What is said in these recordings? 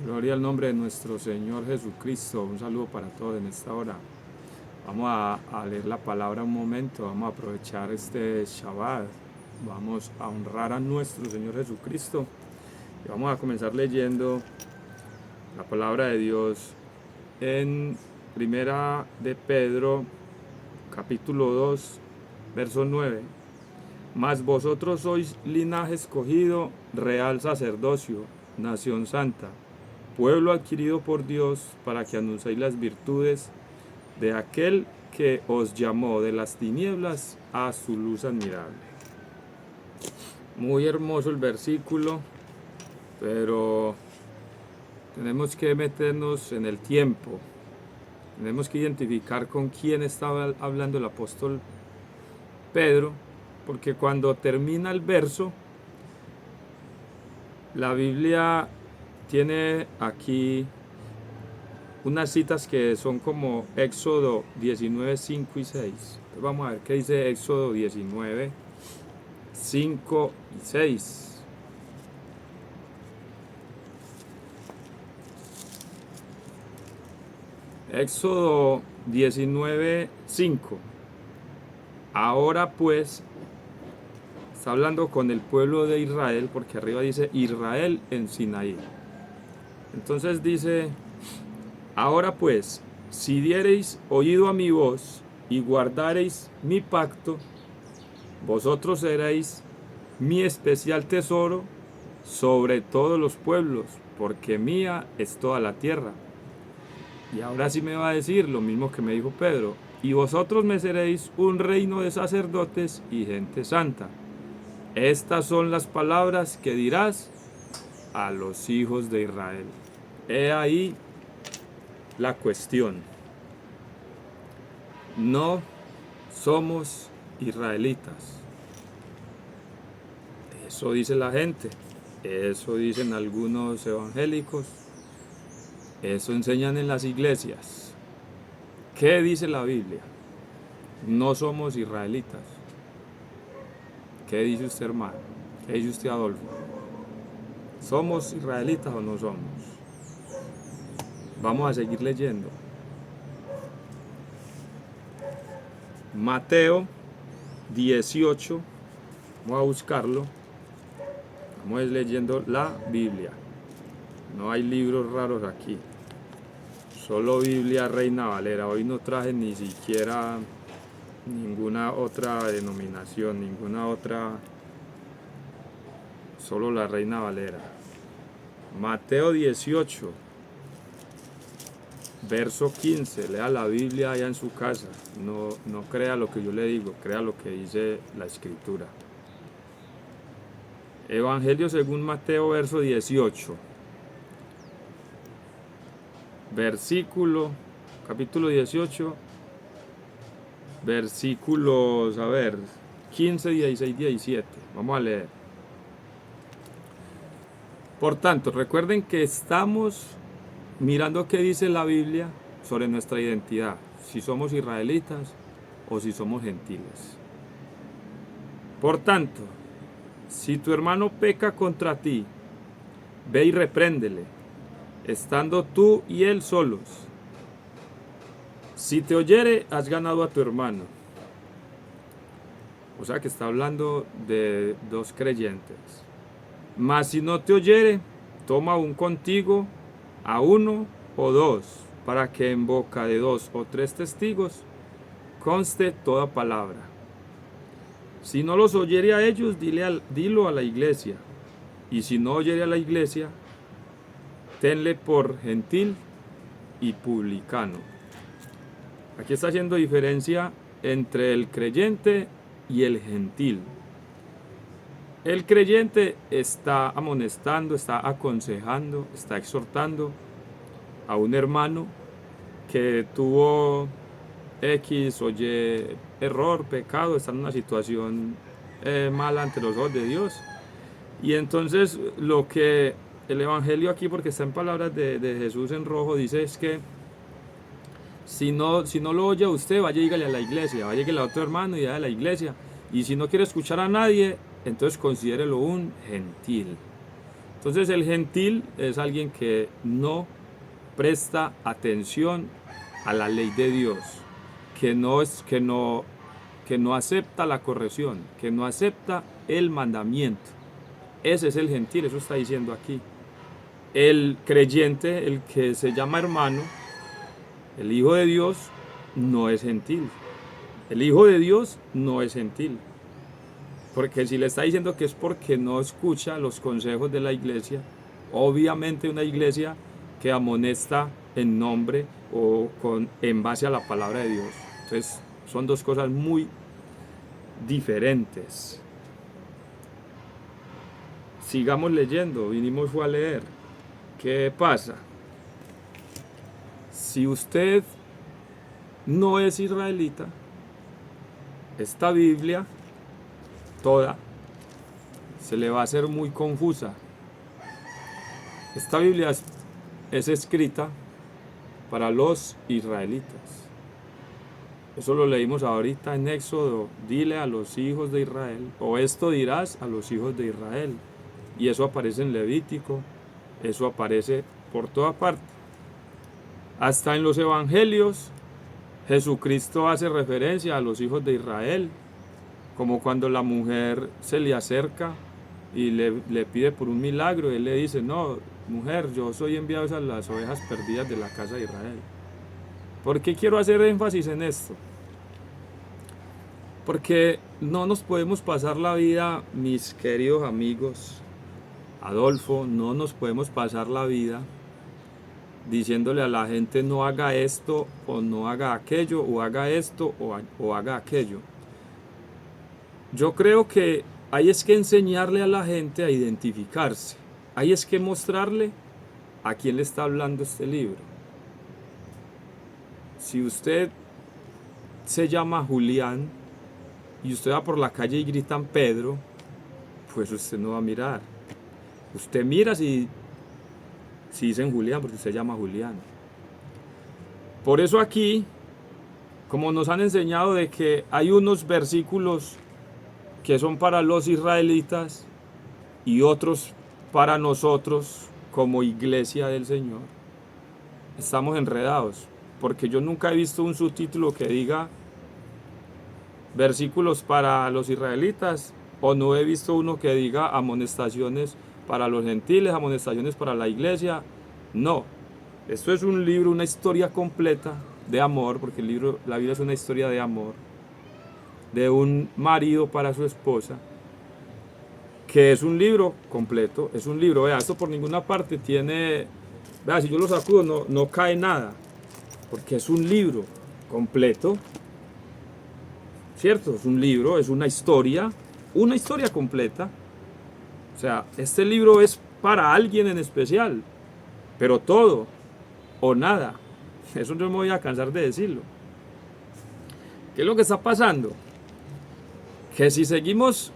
Gloria al nombre de nuestro Señor Jesucristo. Un saludo para todos en esta hora. Vamos a leer la palabra un momento. Vamos a aprovechar este Shabbat. Vamos a honrar a nuestro Señor Jesucristo. Y vamos a comenzar leyendo la palabra de Dios en Primera de Pedro, capítulo 2, verso 9. Mas vosotros sois linaje escogido, real sacerdocio, nación santa, pueblo adquirido por Dios, para que anunciéis las virtudes de aquel que os llamó de las tinieblas a su luz admirable. Muy hermoso el versículo, pero tenemos que meternos en el tiempo. Tenemos que identificar con quién estaba hablando el apóstol Pedro, porque cuando termina el verso, la Biblia tiene aquí unas citas que son como Éxodo 19, 5 y 6. Entonces vamos a ver qué dice Éxodo 19, 5 y 6. Éxodo 19, 5. Ahora pues, está hablando con el pueblo de Israel, porque arriba dice Israel en Sinaí. Entonces dice: ahora pues, si diereis oído a mi voz y guardareis mi pacto, vosotros seréis mi especial tesoro sobre todos los pueblos, porque mía es toda la tierra. Y ahora sí me va a decir lo mismo que me dijo Pedro: y vosotros me seréis un reino de sacerdotes y gente santa. Estas son las palabras que dirás a los hijos de Israel. He ahí la cuestión. No somos israelitas. Eso dice la gente. Eso dicen algunos evangélicos. Eso enseñan en las iglesias. ¿Qué dice la Biblia? No somos israelitas. ¿Qué dice usted, hermano? ¿Qué dice usted, Adolfo? ¿Somos israelitas o no somos? Vamos a seguir leyendo. Mateo 18. Vamos a buscarlo. Vamos leyendo la Biblia. No hay libros raros aquí. Solo Biblia Reina Valera. Hoy no traje ni siquiera ninguna otra denominación, ninguna otra. Solo la Reina Valera. Mateo 18. Verso 15, lea la Biblia allá en su casa, no crea lo que yo le digo, crea lo que dice la Escritura. Evangelio según Mateo, verso 18, capítulo 18, versículos, 15, 16, 17, vamos a leer. Por tanto, recuerden que estamos mirando qué dice la Biblia sobre nuestra identidad, si somos israelitas o si somos gentiles. Por tanto, si tu hermano peca contra ti, ve y repréndele, estando tú y él solos. Si te oyere, has ganado a tu hermano. O sea que está hablando de dos creyentes. Mas si no te oyere, toma aún contigo a uno o dos, para que en boca de 2 o 3 testigos conste toda palabra. Si no los oyere a ellos, dilo a la iglesia. Y si no oyere a la iglesia, tenle por gentil y publicano. Aquí está haciendo diferencia entre el creyente y el gentil. El creyente está amonestando, está aconsejando, está exhortando a un hermano que tuvo X o Y error, pecado, está en una situación mala ante los ojos de Dios. Y entonces lo que el Evangelio aquí, porque está en palabras de Jesús en rojo, dice es que si no lo oye usted, vaya y dígale a la iglesia, vaya y dígale a otro hermano y dígale a la iglesia. Y si no quiere escuchar a nadie, entonces considérelo un gentil. Entonces el gentil es alguien que no presta atención a la ley de Dios, que no acepta la corrección, que no acepta el mandamiento. Ese es el gentil, eso está diciendo aquí. El creyente, el que se llama hermano, el hijo de Dios, no es gentil. El hijo de Dios no es gentil. Porque si le está diciendo que es porque no escucha los consejos de la iglesia, obviamente una iglesia que amonesta en nombre o en base a la palabra de Dios. Entonces son dos cosas muy diferentes. Sigamos leyendo, vinimos a leer. ¿Qué pasa? Si usted no es israelita, esta Biblia toda se le va a hacer muy confusa. Esta Biblia es escrita para los israelitas. Eso lo leímos ahorita en Éxodo. Dile a los hijos de Israel, o esto dirás a los hijos de Israel. Y eso aparece en Levítico, eso aparece por toda parte. Hasta en los evangelios, Jesucristo hace referencia a los hijos de Israel, como cuando la mujer se le acerca y le pide por un milagro. Él le dice, no, mujer, yo soy enviado a las ovejas perdidas de la casa de Israel. ¿Por qué quiero hacer énfasis en esto? Porque no nos podemos pasar la vida, mis queridos amigos, Adolfo, no nos podemos pasar la vida diciéndole a la gente no haga esto o no haga aquello, o haga esto o haga aquello. Yo creo que hay es que enseñarle a la gente a identificarse, hay es que mostrarle a quién le está hablando este libro. Si usted se llama Julián y usted va por la calle y gritan Pedro, pues usted no va a mirar. Usted mira si dicen Julián, porque usted se llama Julián. Por eso aquí, como nos han enseñado de que hay unos versículos que son para los israelitas y otros para nosotros como iglesia del Señor, estamos enredados, porque yo nunca he visto un subtítulo que diga versículos para los israelitas, o no he visto uno que diga amonestaciones para los gentiles, amonestaciones para la iglesia. No, esto es un libro, una historia completa de amor, porque la Biblia es una historia de amor, de un marido para su esposa, que es un libro completo, es un libro, vea, esto por ninguna parte tiene, vea, si yo lo sacudo no cae nada, porque es un libro completo, ¿cierto? Es un libro, es una historia completa. O sea, este libro es para alguien en especial, pero todo o nada. Eso no me voy a cansar de decirlo. ¿Qué es lo que está pasando? Que si seguimos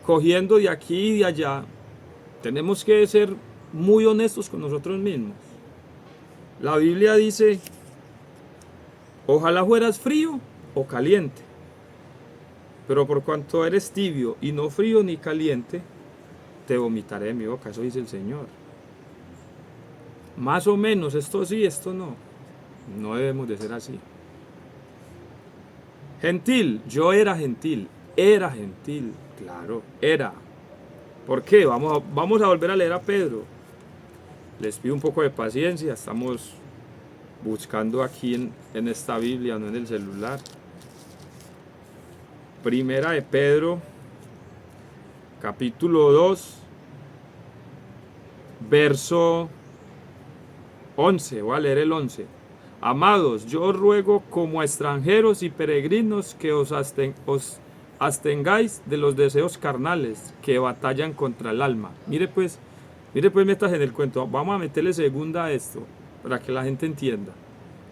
cogiendo de aquí y de allá, tenemos que ser muy honestos con nosotros mismos. La Biblia dice, ojalá fueras frío o caliente, pero por cuanto eres tibio y no frío ni caliente, te vomitaré de mi boca. Eso dice el Señor. Más o menos, esto sí, esto no. No debemos de ser así. Gentil, yo era gentil, claro, era. ¿Por qué? Vamos a volver a leer a Pedro. Les pido un poco de paciencia, estamos buscando aquí en esta Biblia, no en el celular. Primera de Pedro, capítulo 2, verso 11, voy a leer el 11. Amados, yo os ruego como a extranjeros y peregrinos que os abstengáis de los deseos carnales que batallan contra el alma. Mire pues, metas en el cuento. Vamos a meterle segunda a esto, para que la gente entienda.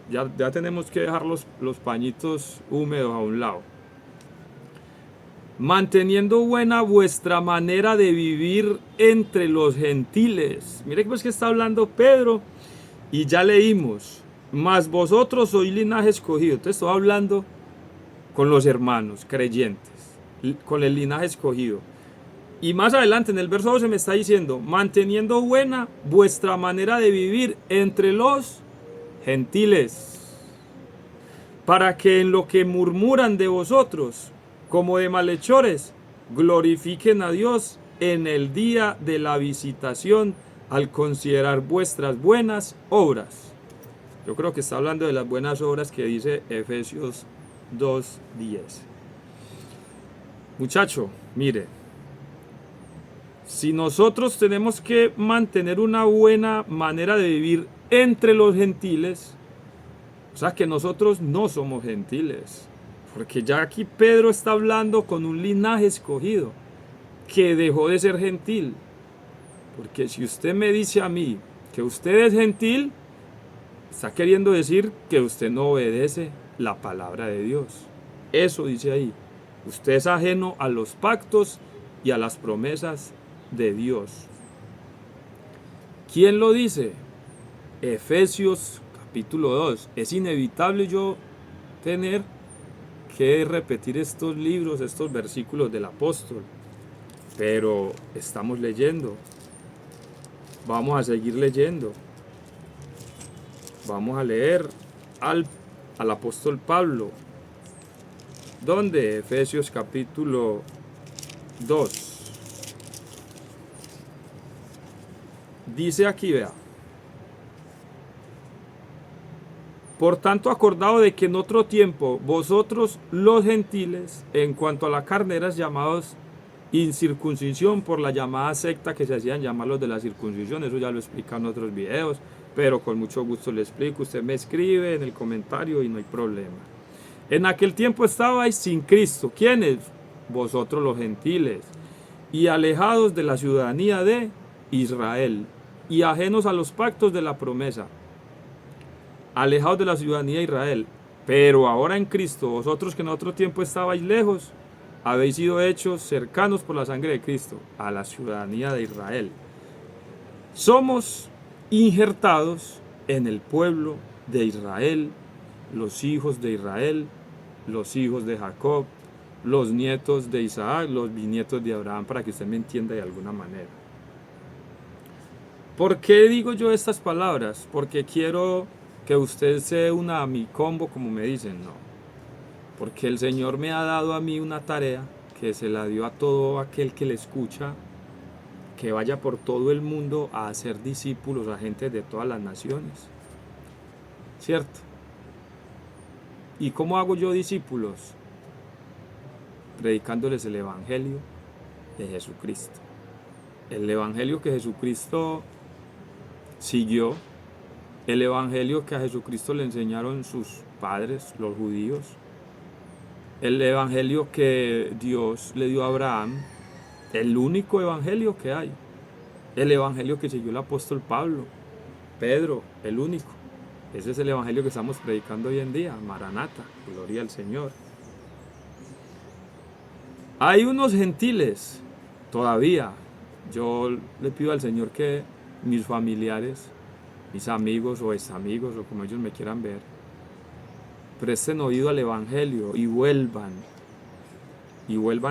Ya tenemos que dejar los pañitos húmedos a un lado. Manteniendo buena vuestra manera de vivir entre los gentiles. Mire pues que está hablando Pedro, y ya leímos, mas vosotros sois linaje escogido. Entonces estoy hablando con los hermanos creyentes, con el linaje escogido. Y más adelante en el verso 12 me está diciendo, manteniendo buena vuestra manera de vivir entre los gentiles, para que en lo que murmuran de vosotros, como de malhechores, glorifiquen a Dios en el día de la visitación al considerar vuestras buenas obras. Yo creo que está hablando de las buenas obras que dice Efesios 2:10. Muchacho, mire, si nosotros tenemos que mantener una buena manera de vivir entre los gentiles, o sea que nosotros no somos gentiles, porque ya aquí Pedro está hablando con un linaje escogido que dejó de ser gentil. Porque si usted me dice a mí que usted es gentil, está queriendo decir que usted no obedece la palabra de Dios. Eso dice ahí. Usted es ajeno a los pactos y a las promesas de Dios. ¿Quién lo dice? Efesios capítulo 2. Es inevitable yo tener que repetir estos libros, estos versículos del apóstol, pero estamos leyendo. Vamos a seguir leyendo. Vamos a leer al apóstol Pablo. ¿Dónde? Efesios capítulo 2. Dice aquí, vea. Por tanto, acordado de que en otro tiempo vosotros los gentiles, en cuanto a la carne, eras llamados incircuncisión por la llamada secta que se hacían llamar los de la circuncisión. Eso ya lo explican en otros videos, pero con mucho gusto le explico. Usted me escribe en el comentario y no hay problema. En aquel tiempo estabais sin Cristo. ¿Quiénes? Vosotros los gentiles, y alejados de la ciudadanía de Israel, y ajenos a los pactos de la promesa. Alejados de la ciudadanía de Israel. Pero ahora en Cristo, vosotros que en otro tiempo estabais lejos, habéis sido hechos cercanos por la sangre de Cristo a la ciudadanía de Israel. Somos injertados en el pueblo de Israel, los hijos de Israel, los hijos de Jacob, los nietos de Isaac, los bisnietos de Abraham, para que usted me entienda de alguna manera. ¿Por qué digo yo estas palabras? Porque quiero que usted se una a mi combo, como me dicen, no. Porque el Señor me ha dado a mí una tarea que se la dio a todo aquel que le escucha, que vaya por todo el mundo a hacer discípulos a gente de todas las naciones. ¿Cierto? ¿Y cómo hago yo discípulos? Predicándoles el Evangelio de Jesucristo. El Evangelio que Jesucristo siguió, el Evangelio que a Jesucristo le enseñaron sus padres, los judíos, el Evangelio que Dios le dio a Abraham, el único Evangelio que hay, el Evangelio que siguió el apóstol Pablo, Pedro, el único. Ese es el Evangelio que estamos predicando hoy en día, Maranata, gloria al Señor. Hay unos gentiles, todavía, yo le pido al Señor que mis familiares, mis amigos o examigos o como ellos me quieran ver, presten oído al Evangelio y vuelvan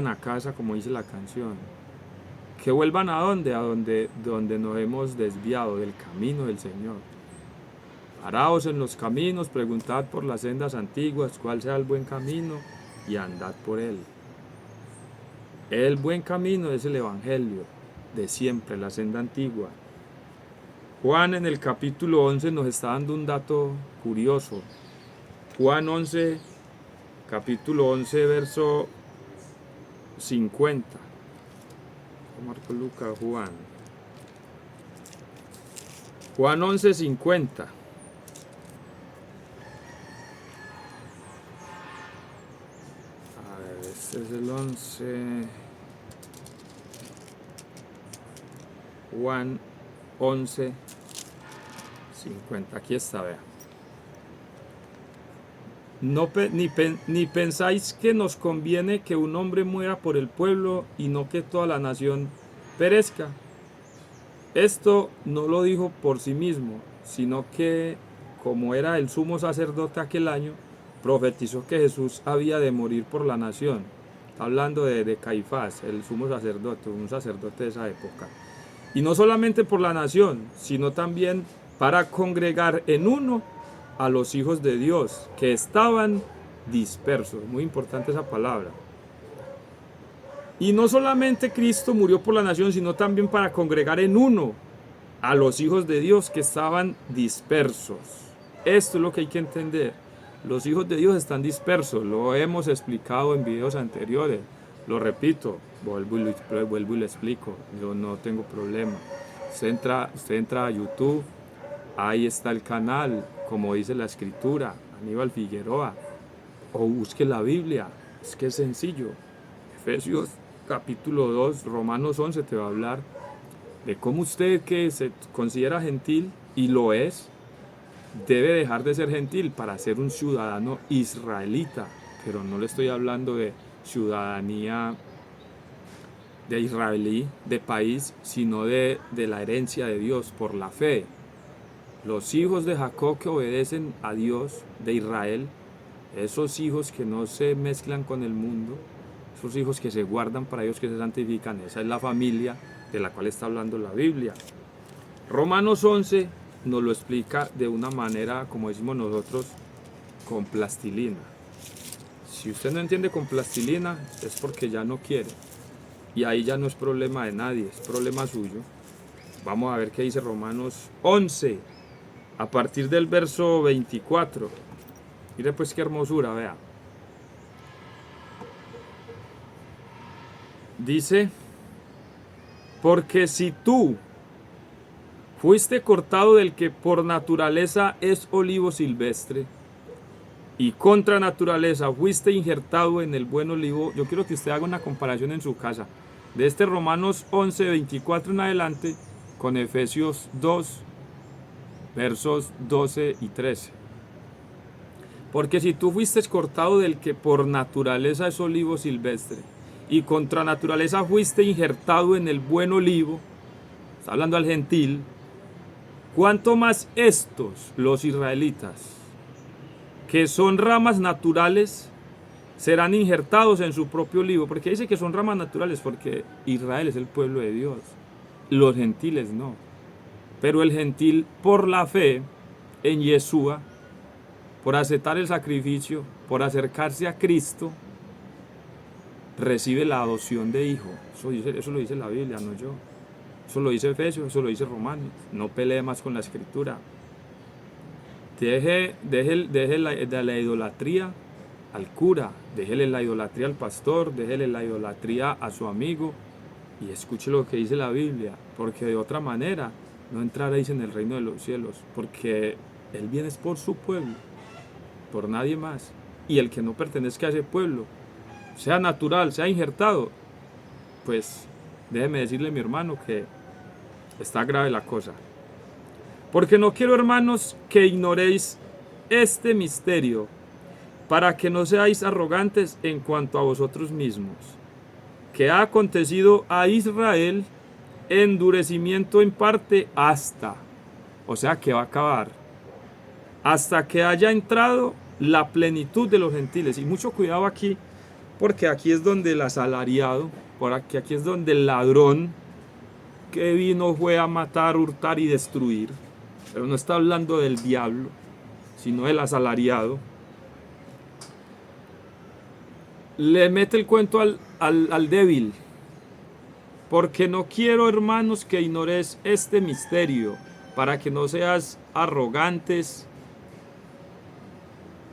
a casa, como dice la canción. Que vuelvan a donde nos hemos desviado del camino del Señor. Paraos en los caminos, preguntad por las sendas antiguas cuál sea el buen camino y andad por él. El buen camino es el Evangelio de siempre, la senda antigua. Juan en el capítulo 11 nos está dando un dato curioso. Juan 11, capítulo 11, verso 50. Marco, Lucas, Juan. Juan 11, 50. A ver, este es el 11. Juan 11, 50. Aquí está, vea. No, ni pensáis que nos conviene que un hombre muera por el pueblo y no que toda la nación perezca. Esto no lo dijo por sí mismo, sino que, como era el sumo sacerdote aquel año, profetizó que Jesús había de morir por la nación, Está hablando de Caifás, el sumo sacerdote, un sacerdote de esa época. Y no solamente por la nación, sino también para congregar en uno a los hijos de Dios que estaban dispersos. Muy importante esa palabra. Y no solamente Cristo murió por la nación, sino también para congregar en uno a los hijos de Dios que estaban dispersos. Esto es lo que hay que entender. Los hijos de Dios están dispersos, lo hemos explicado en videos anteriores. Lo repito, vuelvo y lo explico, yo no tengo problema. Usted entra a YouTube, ahí está el canal, como dice la escritura, Aníbal Figueroa, o busque la Biblia, es que es sencillo. Efesios capítulo 2, Romanos 11 te va a hablar de cómo usted, que se considera gentil, y lo es, debe dejar de ser gentil para ser un ciudadano israelita. Pero no le estoy hablando de ciudadanía de israelí, de país, sino de la herencia de Dios por la fe. Los hijos de Jacob que obedecen a Dios de Israel, esos hijos que no se mezclan con el mundo, esos hijos que se guardan para ellos, que se santifican, esa es la familia de la cual está hablando la Biblia. Romanos 11 nos lo explica de una manera, como decimos nosotros, con plastilina. Si usted no entiende con plastilina, es porque ya no quiere. Y ahí ya no es problema de nadie, es problema suyo. Vamos a ver qué dice Romanos 11, a partir del verso 24. Mire pues qué hermosura, vea. Dice, porque si tú fuiste cortado del que por naturaleza es olivo silvestre, y contra naturaleza fuiste injertado en el buen olivo. Yo quiero que usted haga una comparación en su casa de este Romanos 11, 24 en adelante con Efesios 2, versos 12 y 13. Porque si tú fuiste cortado del que por naturaleza es olivo silvestre, y contra naturaleza fuiste injertado en el buen olivo, está hablando al gentil, ¿cuánto más estos, los israelitas, que son ramas naturales, serán injertados en su propio olivo? Porque dice que son ramas naturales porque Israel es el pueblo de Dios, los gentiles no. Pero el gentil, por la fe en Yeshua, por aceptar el sacrificio, por acercarse a Cristo, recibe la adopción de hijo. Eso lo dice la Biblia, no yo. Eso lo dice Efesios, eso lo dice Romanos. No pelee más con la escritura. Deje la idolatría al cura, déjele la idolatría al pastor, déjele la idolatría a su amigo y escuche lo que dice la Biblia, porque de otra manera no entraréis en el reino de los cielos, porque Él viene por su pueblo, por nadie más. Y el que no pertenezca a ese pueblo, sea natural, sea injertado, pues déjeme decirle, mi hermano, que está grave la cosa. Porque no quiero, hermanos, que ignoréis este misterio, para que no seáis arrogantes en cuanto a vosotros mismos, que ha acontecido a Israel endurecimiento en parte hasta, o sea que va a acabar, hasta que haya entrado la plenitud de los gentiles. Y mucho cuidado aquí, porque aquí es donde el asalariado, aquí es donde el ladrón que vino fue a matar, hurtar y destruir. Pero no está hablando del diablo, sino del asalariado. Le mete el cuento al débil. Porque no quiero, hermanos, que ignores este misterio, para que no seas arrogantes,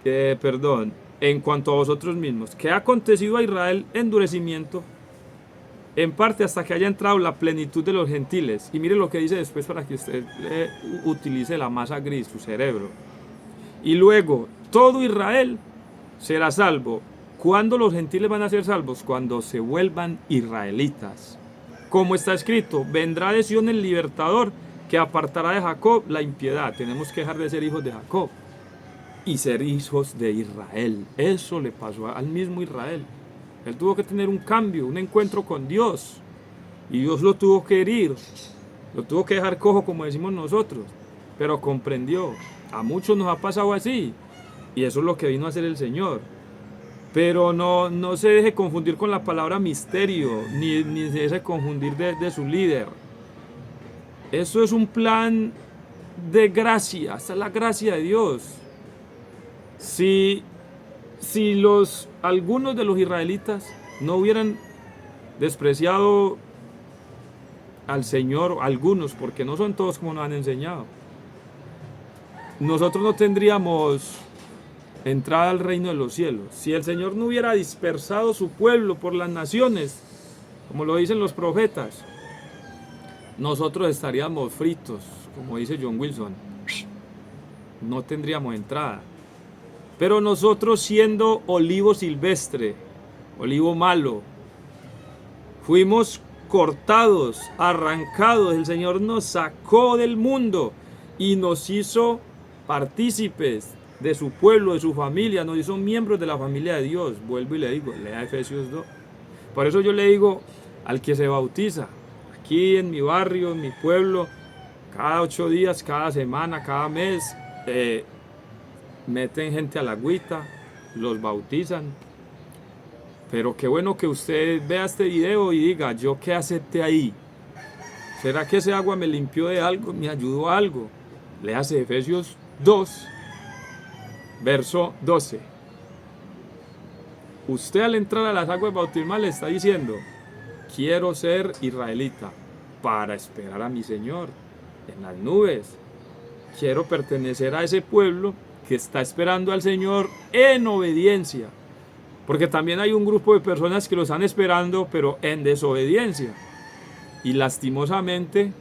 en cuanto a vosotros mismos, que ha acontecido a Israel endurecimiento, en parte hasta que haya entrado la plenitud de los gentiles. Y mire lo que dice después para que usted utilice la masa gris, su cerebro. Y luego, todo Israel será salvo. ¿Cuándo los gentiles van a ser salvos? Cuando se vuelvan israelitas. Como está escrito, vendrá de Sion el libertador, que apartará de Jacob la impiedad. Tenemos que dejar de ser hijos de Jacob y ser hijos de Israel. Eso le pasó al mismo Israel. Él tuvo que tener un cambio, un encuentro con Dios. Y Dios lo tuvo que herir. Lo tuvo que dejar cojo, como decimos nosotros. Pero comprendió. A muchos nos ha pasado así. Y eso es lo que vino a hacer el Señor. Pero no se deje confundir con la palabra misterio, ni se deje confundir de su líder. Eso es un plan de gracia, esa es la gracia de Dios. Si algunos de los israelitas no hubieran despreciado al Señor, algunos, porque no son todos como nos han enseñado, nosotros no tendríamos entrada al reino de los cielos. Si el Señor no hubiera dispersado su pueblo por las naciones, como lo dicen los profetas, nosotros estaríamos fritos, como dice John Wilson, no tendríamos entrada. Pero nosotros, siendo olivo silvestre, olivo malo, fuimos cortados, arrancados. El Señor nos sacó del mundo y nos hizo partícipes de su pueblo, de su familia, nos hizo miembros de la familia de Dios. Vuelvo y le digo, lea Efesios 2. Por eso yo le digo al que se bautiza, aquí en mi barrio, en mi pueblo, cada 8 días, cada semana, cada mes, meten gente a la agüita, los bautizan. Pero qué bueno que usted vea este video y diga, ¿yo qué acepté ahí? ¿Será que ese agua me limpió de algo, me ayudó a algo? Léase Efesios 2, verso 12. Usted al entrar a las aguas bautismales está diciendo, quiero ser israelita para esperar a mi Señor en las nubes. Quiero pertenecer a ese pueblo que está esperando al Señor en obediencia. Porque también hay un grupo de personas que lo están esperando, pero en desobediencia. Y lastimosamente,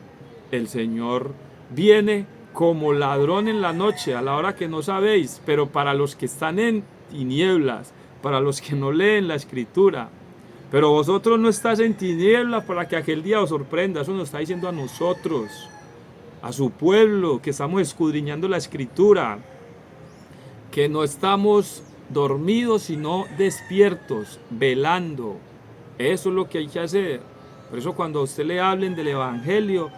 el Señor viene como ladrón en la noche, a la hora que no sabéis. Pero para los que están en tinieblas, para los que no leen la Escritura, pero vosotros no estáis en tinieblas para que aquel día os sorprenda. Eso nos está diciendo a nosotros, a su pueblo, que estamos escudriñando la Escritura, que no estamos dormidos sino despiertos, velando. Eso es lo que hay que hacer. Por eso cuando a usted le hablen del Evangelio,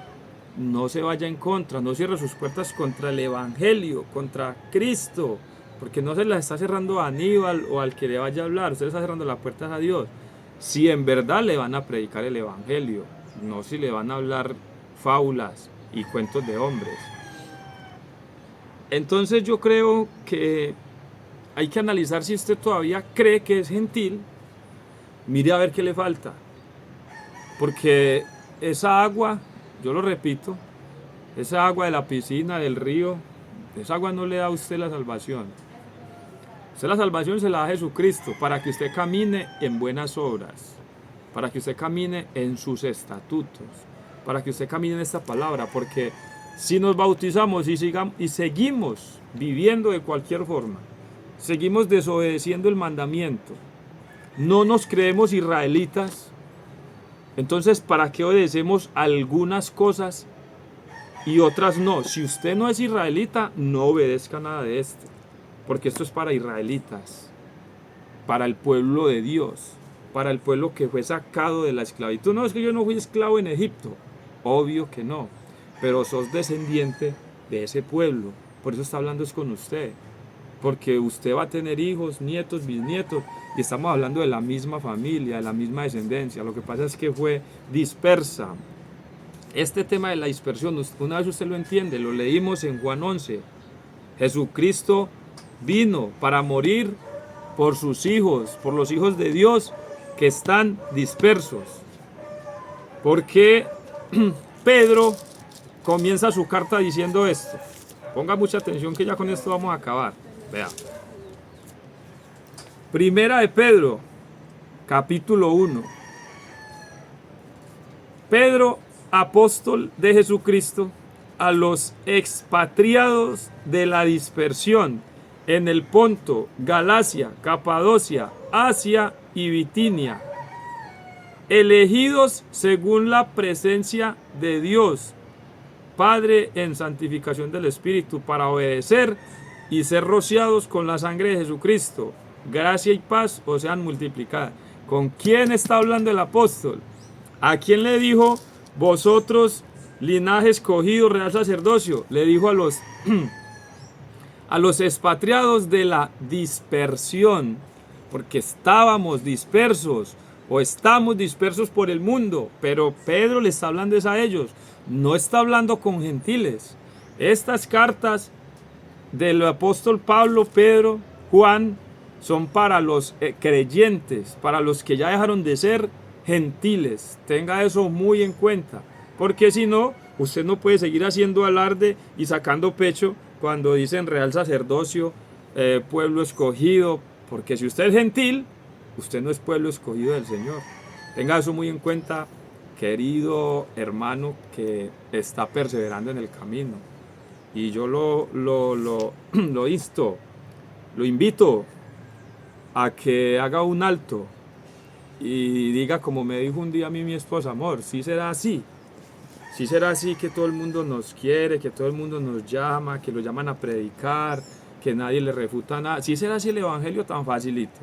no se vaya en contra, no cierre sus puertas contra el Evangelio, contra Cristo, porque no se las está cerrando a Aníbal o al que le vaya a hablar, usted le está cerrando las puertas a Dios. Si en verdad le van a predicar el Evangelio, no si le van a hablar fábulas y cuentos de hombres. Entonces yo creo que hay que analizar si usted todavía cree que es gentil, mire a ver qué le falta. Porque esa agua, yo lo repito, esa agua de la piscina, del río, esa agua no le da a usted la salvación. Usted la salvación se la da a Jesucristo para que usted camine en buenas obras, para que usted camine en sus estatutos, para que usted camine en esta palabra. Porque si nos bautizamos y seguimos viviendo de cualquier forma, seguimos desobedeciendo el mandamiento, no nos creemos israelitas, entonces ¿para qué obedecemos algunas cosas y otras no? Si usted no es israelita, no obedezca nada de esto, porque esto es para israelitas, para el pueblo de Dios, para el pueblo que fue sacado de la esclavitud. No, es que yo no fui esclavo en Egipto, obvio que no, pero sos descendiente de ese pueblo, por eso está hablando es con usted. Porque usted va a tener hijos, nietos, bisnietos, y estamos hablando de la misma familia, de la misma descendencia. Lo que pasa es que fue dispersa. Este tema de la dispersión, una vez usted lo entiende, lo leímos en Juan 11. Jesucristo vino para morir por sus hijos, por los hijos de Dios que están dispersos. Porque Pedro comienza su carta diciendo esto. Ponga mucha atención que ya con esto vamos a acabar. Vea. Primera de Pedro, capítulo 1. Pedro, apóstol de Jesucristo, a los expatriados de la dispersión en el Ponto, Galacia, Capadocia, Asia y Bitinia, elegidos según la presencia de Dios, Padre, en santificación del Espíritu, para obedecer y ser rociados con la sangre de Jesucristo. Gracia y paz os sean multiplicadas. ¿Con quién está hablando el apóstol? ¿A quién le dijo, vosotros, linaje escogido, real sacerdocio? Le dijo a los expatriados de la dispersión. porque estábamos dispersos o estamos dispersos por el mundo. Pero Pedro le está hablando a ellos, no está hablando con gentiles. Estas cartas del apóstol Pablo, Pedro, Juan, son para los creyentes, para los que ya dejaron de ser gentiles. Tenga eso muy en cuenta, porque si no, usted no puede seguir haciendo alarde y sacando pecho cuando dicen real sacerdocio, pueblo escogido, porque si usted es gentil, usted no es pueblo escogido del Señor. Tenga eso muy en cuenta, querido hermano que está perseverando en el camino. Y yo lo insto, lo invito a que haga un alto y diga, como me dijo un día a mí mi esposa: amor, sí será así. Sí será así, que todo el mundo nos quiere, que todo el mundo nos llama, que lo llaman a predicar, que nadie le refuta nada. Sí será así el evangelio tan facilito.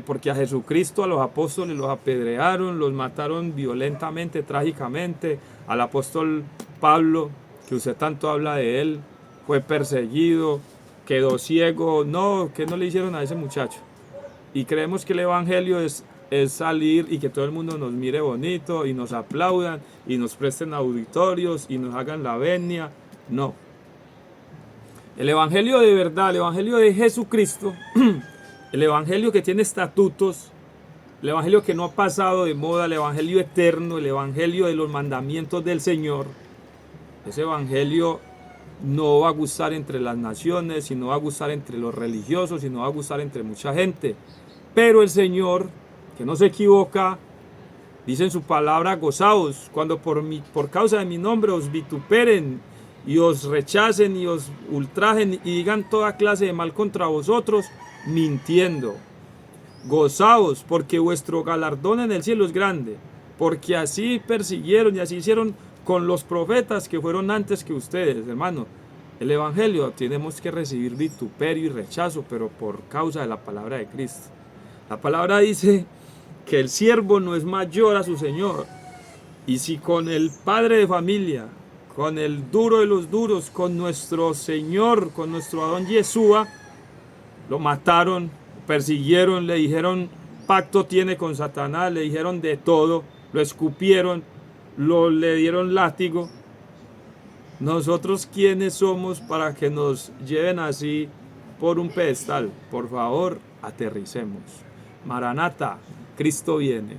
Porque a Jesucristo, a los apóstoles los apedrearon, los mataron violentamente, trágicamente. Al apóstol Pablo, que usted tanto habla de él, fue perseguido, quedó ciego. No, ¿qué no le hicieron a ese muchacho? Y creemos que el evangelio es salir y que todo el mundo nos mire bonito y nos aplaudan y nos presten auditorios y nos hagan la venia. No. El evangelio de verdad, el evangelio de Jesucristo, el evangelio que tiene estatutos, el evangelio que no ha pasado de moda, el evangelio eterno, el evangelio de los mandamientos del Señor, ese evangelio no va a gustar entre las naciones, y no va a gustar entre los religiosos, y no va a gustar entre mucha gente. Pero el Señor, que no se equivoca, dice en su palabra: gozaos cuando por causa de mi nombre os vituperen y os rechacen y os ultrajen y digan toda clase de mal contra vosotros, mintiendo. Gozaos, porque vuestro galardón en el cielo es grande, porque así persiguieron y así hicieron con los profetas que fueron antes que ustedes. Hermano, el evangelio tenemos que recibir vituperio y rechazo, pero por causa de la palabra de Cristo. La palabra dice que el siervo no es mayor a su Señor. Y si con el padre de familia, con el duro de los duros, con nuestro Señor, con nuestro Adón Yeshua, lo mataron, persiguieron, le dijeron pacto tiene con Satanás, le dijeron de todo, lo escupieron, le dieron látigo. Nosotros, ¿quiénes somos para que nos lleven así por un pedestal? Por favor, aterricemos. Maranata, Cristo viene.